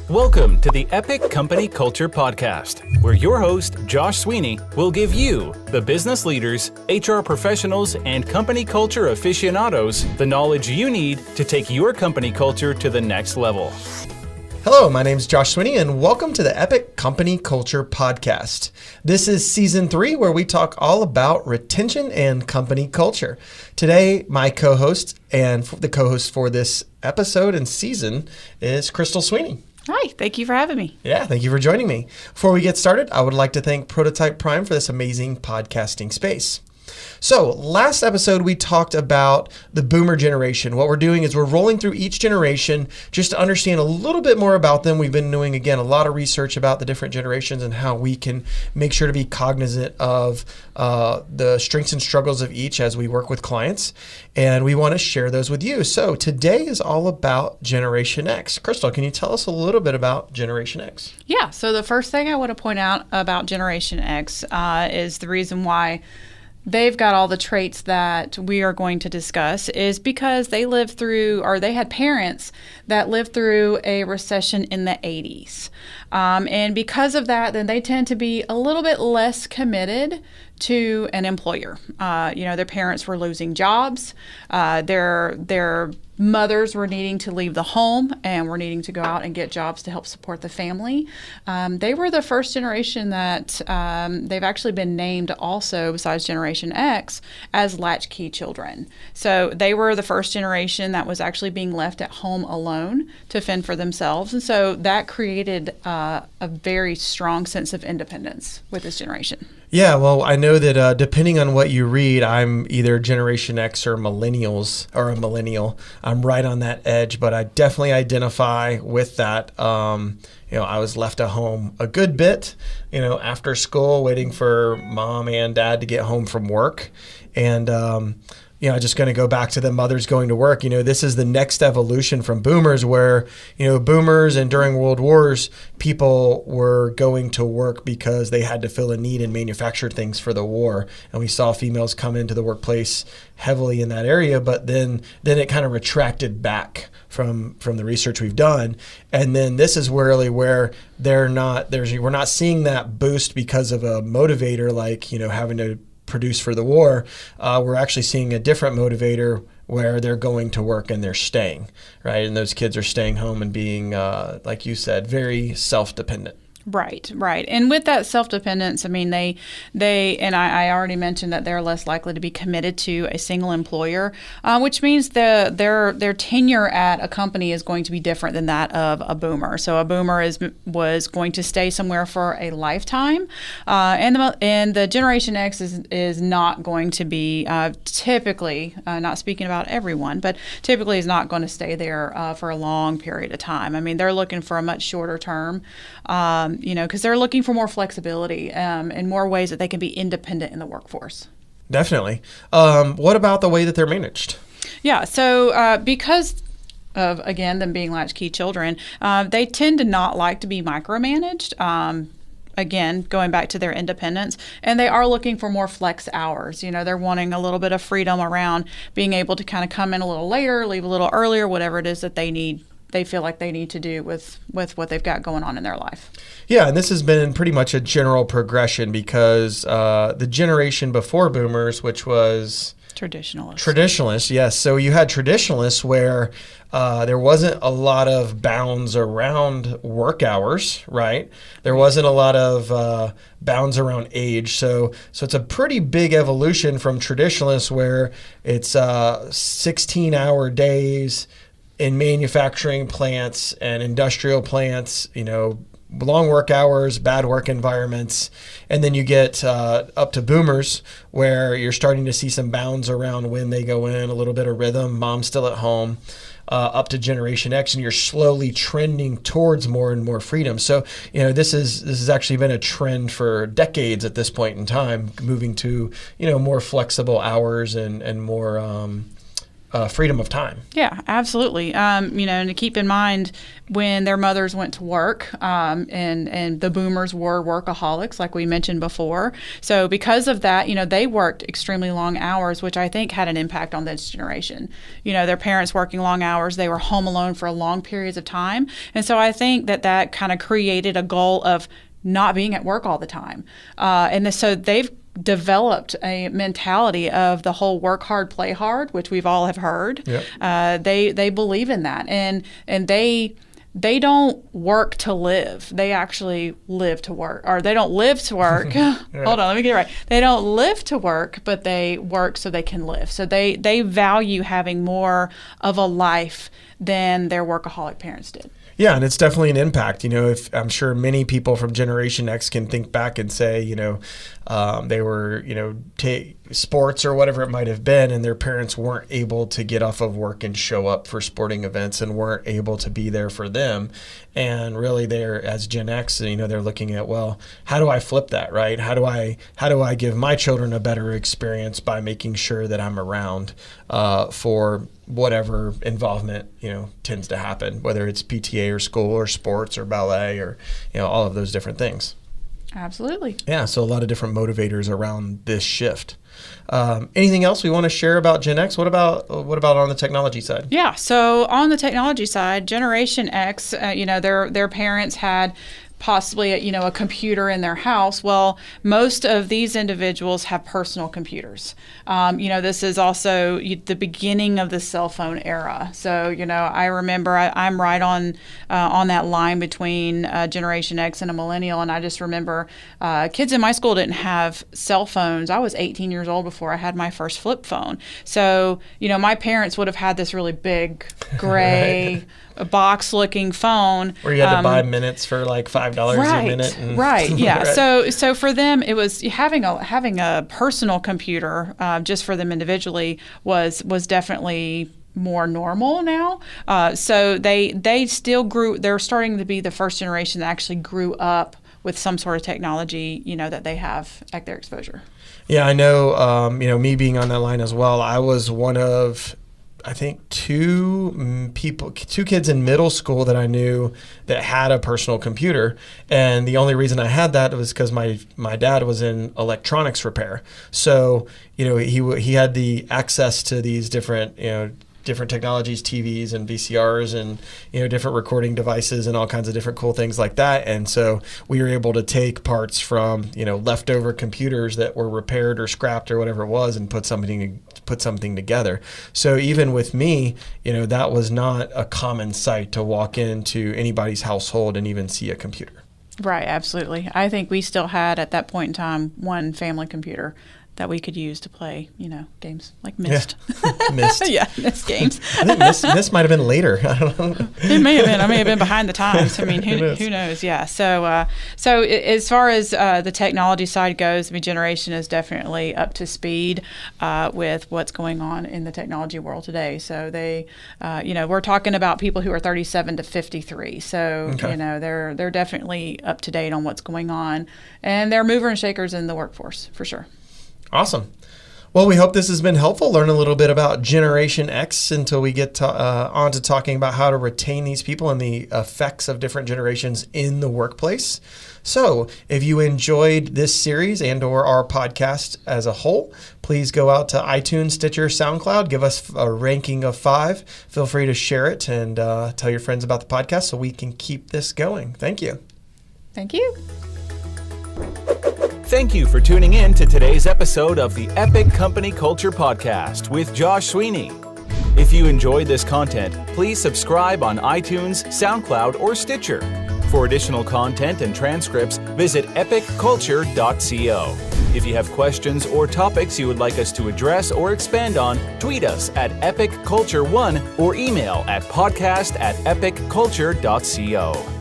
Welcome to the Epic Company Culture Podcast, where your host, Josh Sweeney, will give you, the business leaders, HR professionals, and company culture aficionados, the knowledge you need to take your company culture to the next level. Hello, my name is Josh Sweeney, and welcome to the Epic Company Culture Podcast. This is Season 3, where we talk all about retention and company culture. Today, my co-host and the co-host for this episode and season is Crystal Sweeney. Hi, thank you for having me. Yeah, thank you for joining me. Before we get started, I would like to thank Prototype Prime for this amazing podcasting space. So last episode, we talked about the boomer generation. What we're doing is we're rolling through each generation just to understand a little bit more about them. We've been doing, again, a lot of research about the different generations and how we can make sure to be cognizant of the strengths and struggles of each as we work with clients. And we want to share those with you. So today is all about Generation X. Crystal, can you tell us a little bit about Generation X? Yeah, so the first thing I want to point out about Generation X is the reason why they've got all the traits that we are going to discuss is because they lived through, or they had parents that lived through a recession in the 80s. And because of that, then they tend to be a little bit less committed to an employer. Their parents were losing jobs. Their mothers were needing to leave the home and were needing to go out and get jobs to help support the family. They were the first generation that they've actually been named also, besides Generation X, as latchkey children. So they were the first generation that was actually being left at home alone to fend for themselves. And so that created a very strong sense of independence with this generation. Yeah, well, I know that depending on what you read, I'm either Generation X or millennials, or a millennial. I'm right on that edge, but I definitely identify with that. I was left at home a good bit, after school, waiting for mom and dad to get home from work. And, just going to go back to the mothers going to work. This is the next evolution from boomers where, boomers and during World Wars, people were going to work because they had to fill a need and manufacture things for the war. And we saw females come into the workplace heavily in that area, but then it kind of retracted back from the research we've done. And then this is really where we're not seeing that boost because of a motivator like, having to produce for the war. We're actually seeing a different motivator where they're going to work and they're staying, right? And those kids are staying home and being, like you said, very self-dependent. Right. And with that self-dependence, I mean, they and I already mentioned that they're less likely to be committed to a single employer, which means their tenure at a company is going to be different than that of a boomer. So a boomer was going to stay somewhere for a lifetime, and the Generation X is not going to be typically, not speaking about everyone, but typically is not going to stay there for a long period of time. I mean, they're looking for a much shorter term. Because they're looking for more flexibility and more ways that they can be independent in the workforce. Definitely. What about the way that they're managed? Yeah, so because of, again, them being latchkey children, they tend to not like to be micromanaged. Again, going back to their independence, and they are looking for more flex hours. They're wanting a little bit of freedom around being able to kind of come in a little later, leave a little earlier, whatever it is that they feel like they need to do with what they've got going on in their life. Yeah, and this has been pretty much a general progression because the generation before boomers, which was Traditionalists, yes. So you had traditionalists where there wasn't a lot of bounds around work hours, right? There wasn't a lot of bounds around age. So it's a pretty big evolution from traditionalists where it's 16-hour days in manufacturing plants and industrial plants, long work hours, bad work environments. And then you get up to boomers where you're starting to see some bounds around when they go in, a little bit of rhythm, mom's still at home, up to Generation X, and you're slowly trending towards more and more freedom. So, this has actually been a trend for decades at this point in time, moving to, more flexible hours and more freedom of time. Yeah, absolutely. And to keep in mind when their mothers went to work, and the boomers were workaholics, like we mentioned before. So because of that, they worked extremely long hours, which I think had an impact on this generation. Their parents working long hours, they were home alone for long periods of time. And so I think that kind of created a goal of not being at work all the time. So they've developed a mentality of the whole work hard, play hard, which we've all have heard. Yep. They believe in that, and they don't work to live. They actually live to work, or they don't live to work. Hold on, let me get it right. They don't live to work, but they work so they can live. So they value having more of a life than their workaholic parents did. Yeah, and it's definitely an impact. If I'm sure many people from Generation X can think back and say, they were, sports or whatever it might have been, and their parents weren't able to get off of work and show up for sporting events and weren't able to be there for them. And really, they're as Gen X, they're looking at, well, how do I flip that, right? How do I give my children a better experience by making sure that I'm around for whatever involvement tends to happen, whether it's PTA or school or sports or ballet or all of those different things. Absolutely. Yeah, so a lot of different motivators around this shift. Anything else we want to share about Gen X? What about on the technology side? Yeah, so on the technology side, Generation X, their parents had possibly a computer in their house. Well, most of these individuals have personal computers. This is also the beginning of the cell phone era. So I remember I'm right on that line between Generation X and a millennial, and I just remember kids in my school didn't have cell phones. I was 18 years old before I had my first flip phone. So my parents would have had this really big gray a box-looking phone where you had to buy minutes for like $5 a minute. Right. Yeah. Right. So for them, it was having a personal computer just for them individually was definitely more normal now. So they still grew. They're starting to be the first generation that actually grew up with some sort of technology, that they have at their exposure. Yeah, I know. Me being on that line as well, I was one of, I think, two kids in middle school that I knew that had a personal computer. And the only reason I had that was because my dad was in electronics repair. So, he had the access to these different technologies, TVs and VCRs and, different recording devices and all kinds of different cool things like that. And so we were able to take parts from, leftover computers that were repaired or scrapped or whatever it was and put something together. So even with me, that was not a common sight to walk into anybody's household and even see a computer. Right, absolutely. I think we still had at that point in time one family computer that we could use to play, games like Myst. Yeah. Myst. Yeah, Myst games. I think Myst might have been later. I don't know. It may have been. I may have been behind the times. I mean, who knows? Yeah. So as far as the technology side goes, generation is definitely up to speed with what's going on in the technology world today. So they, we're talking about people who are 37 to 53. So, okay. They're definitely up to date on what's going on, and they're mover and shakers in the workforce for sure. Awesome. Well, we hope this has been helpful. Learn a little bit about Generation X until we get on to talking about how to retain these people and the effects of different generations in the workplace. So if you enjoyed this series and or our podcast as a whole, please go out to iTunes, Stitcher, SoundCloud. Give us a ranking of 5. Feel free to share it and tell your friends about the podcast so we can keep this going. Thank you. Thank you. Thank you for tuning in to today's episode of the Epic Company Culture Podcast with Josh Sweeney. If you enjoyed this content, please subscribe on iTunes, SoundCloud, or Stitcher. For additional content and transcripts, visit epicculture.co. If you have questions or topics you would like us to address or expand on, tweet us at epicculture1 or email at podcast@epicculture.co.